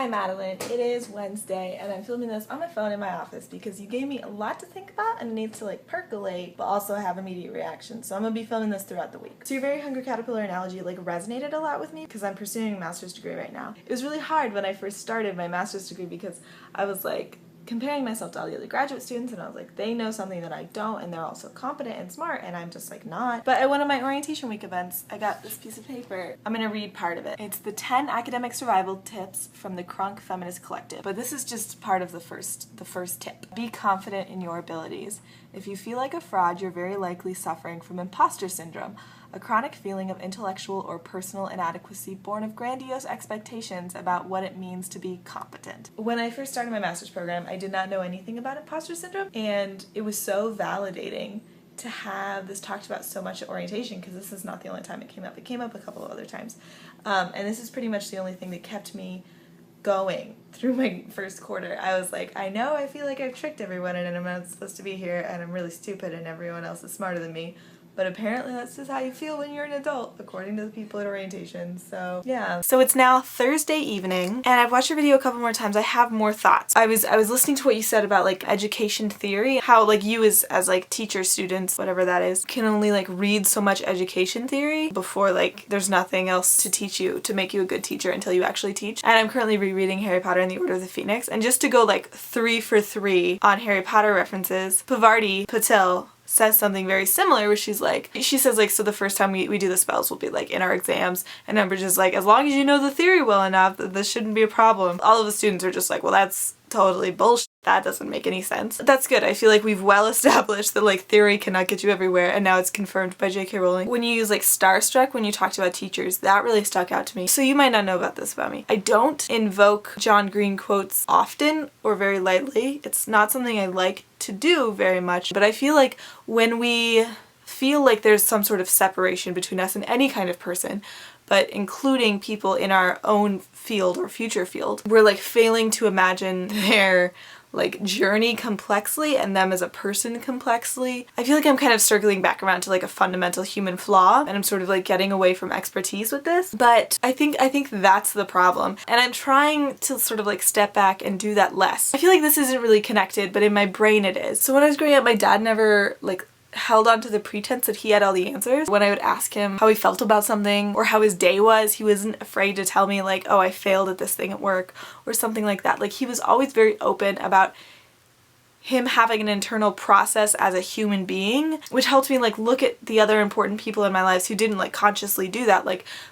Hi Madeline, it is Wednesday and I'm filming this on my phone in my office because you gave me a lot to think about and it needs to percolate but also have immediate reaction. So I'm going to be filming this throughout the week. So your very hungry caterpillar analogy resonated a lot with me because I'm pursuing a master's degree right now. It was really hard when I first started my master's degree because I was comparing myself to all the other graduate students and I was they know something that I don't and they're also competent and smart and I'm just not. But at one of my orientation week events, I got this piece of paper. I'm gonna read part of it. It's the 10 academic survival tips from the Crunk Feminist Collective. But this is just part of the first tip. Be confident in your abilities. If you feel like a fraud, you're very likely suffering from imposter syndrome, a chronic feeling of intellectual or personal inadequacy born of grandiose expectations about what it means to be competent. When I first started my master's program, I did not know anything about imposter syndrome, and it was so validating to have this talked about so much at orientation because this is not the only time it came up. It came up a couple of other times. And this is pretty much the only thing that kept me going through my first quarter. I was I know I feel like I've tricked everyone and I'm not supposed to be here and I'm really stupid and everyone else is smarter than me. But apparently that's just how you feel when you're an adult, according to the people at orientation, so yeah. So it's now Thursday evening, and I've watched your video a couple more times. I have more thoughts. I was listening to what you said about education theory, how you as teacher students, whatever that is, can only read so much education theory before there's nothing else to teach you to make you a good teacher until you actually teach. And I'm currently rereading Harry Potter and the Order of the Phoenix, and just to go 3 for 3 on Harry Potter references, Patel says something very similar where she says so the first time we do the spells will be in our exams, and Umbridge is as long as you know the theory well enough, this shouldn't be a problem. All of the students are just well, that's totally bullshit. That doesn't make any sense. That's good. I feel we've well established that theory cannot get you everywhere, and now it's confirmed by J.K. Rowling. When you use starstruck when you talked about teachers, that really stuck out to me. So you might not know about this about me. I don't invoke John Green quotes often or very lightly. It's not something I like to do very much, but I feel when we feel there's some sort of separation between us and any kind of person, but including people in our own field or future field, we're failing to imagine their journey complexly and them as a person complexly. I feel I'm kind of circling back around to a fundamental human flaw, and I'm sort of getting away from expertise with this, but I think that's the problem, and I'm trying to sort of step back and do that less. I feel this isn't really connected, but in my brain it is. So when I was growing up, my dad never held on to the pretense that he had all the answers. When I would ask him how he felt about something or how his day was, he wasn't afraid to tell me oh, I failed at this thing at work or something like that. He was always very open about him having an internal process as a human being, which helped me look at the other important people in my lives who didn't consciously do that,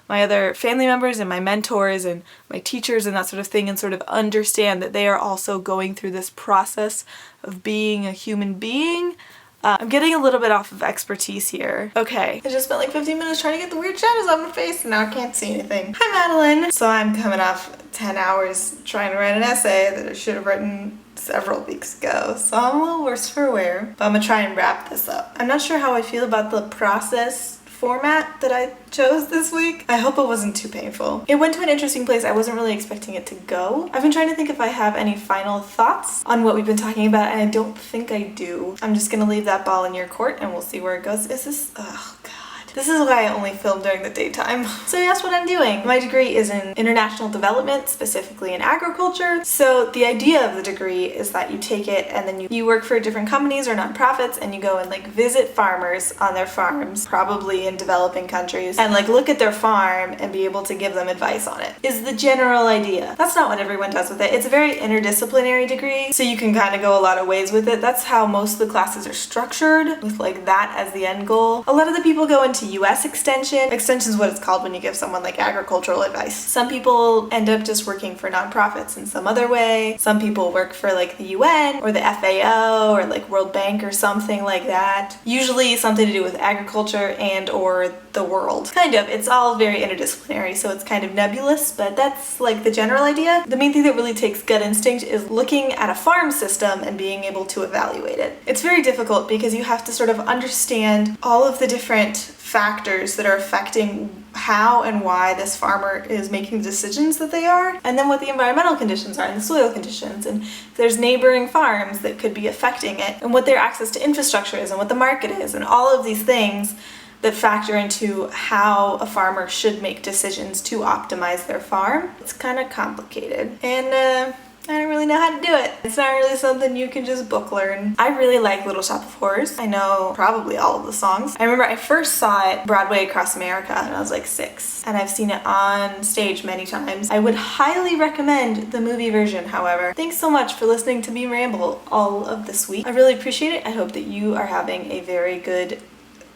my other family members and my mentors and my teachers and that sort of thing, and sort of understand that they are also going through this process of being a human being. I'm getting a little bit off of expertise here. Okay, I just spent 15 minutes trying to get the weird shadows on my face and now I can't see anything. Hi Madeline! So I'm coming off 10 hours trying to write an essay that I should have written several weeks ago, so I'm a little worse for wear, but I'm gonna try and wrap this up. I'm not sure how I feel about the process format that I chose this week. I hope it wasn't too painful. It went to an interesting place. I wasn't really expecting it to go. I've been trying to think if I have any final thoughts on what we've been talking about, and I don't think I do. I'm just gonna leave that ball in your court and we'll see where it goes. Oh god. This is why I only film during the daytime. So that's what I'm doing. My degree is in international development, specifically in agriculture. So the idea of the degree is that you take it and then you work for different companies or nonprofits and you go and visit farmers on their farms, probably in developing countries, and look at their farm and be able to give them advice on it, is the general idea. That's not what everyone does with it. It's a very interdisciplinary degree, so you can kind of go a lot of ways with it. That's how most of the classes are structured, with that as the end goal. A lot of the people go into U.S. Extension. Extension is what it's called when you give someone agricultural advice. Some people end up just working for nonprofits in some other way. Some people work for the UN or the FAO or World Bank or something like that. Usually something to do with agriculture and or the world. Kind of. It's all very interdisciplinary, so it's kind of nebulous, but that's the general idea. The main thing that really takes gut instinct is looking at a farm system and being able to evaluate it. It's very difficult because you have to sort of understand all of the different factors that are affecting how and why this farmer is making the decisions that they are, and then what the environmental conditions are and the soil conditions, and if there's neighboring farms that could be affecting it, and what their access to infrastructure is and what the market is, and all of these things that factor into how a farmer should make decisions to optimize their farm. It's kind of complicated, and I don't really know how to do it. It's not really something you can just book learn. I really like Little Shop of Horrors. I know probably all of the songs. I remember I first saw it Broadway across America and I was like 6, and I've seen it on stage many times. I would highly recommend the movie version, however. Thanks so much for listening to me ramble all of this week. I really appreciate it. I hope that you are having a very good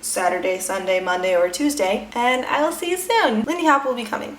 Saturday, Sunday, Monday, or Tuesday, and I will see you soon. Lindy Hop will be coming.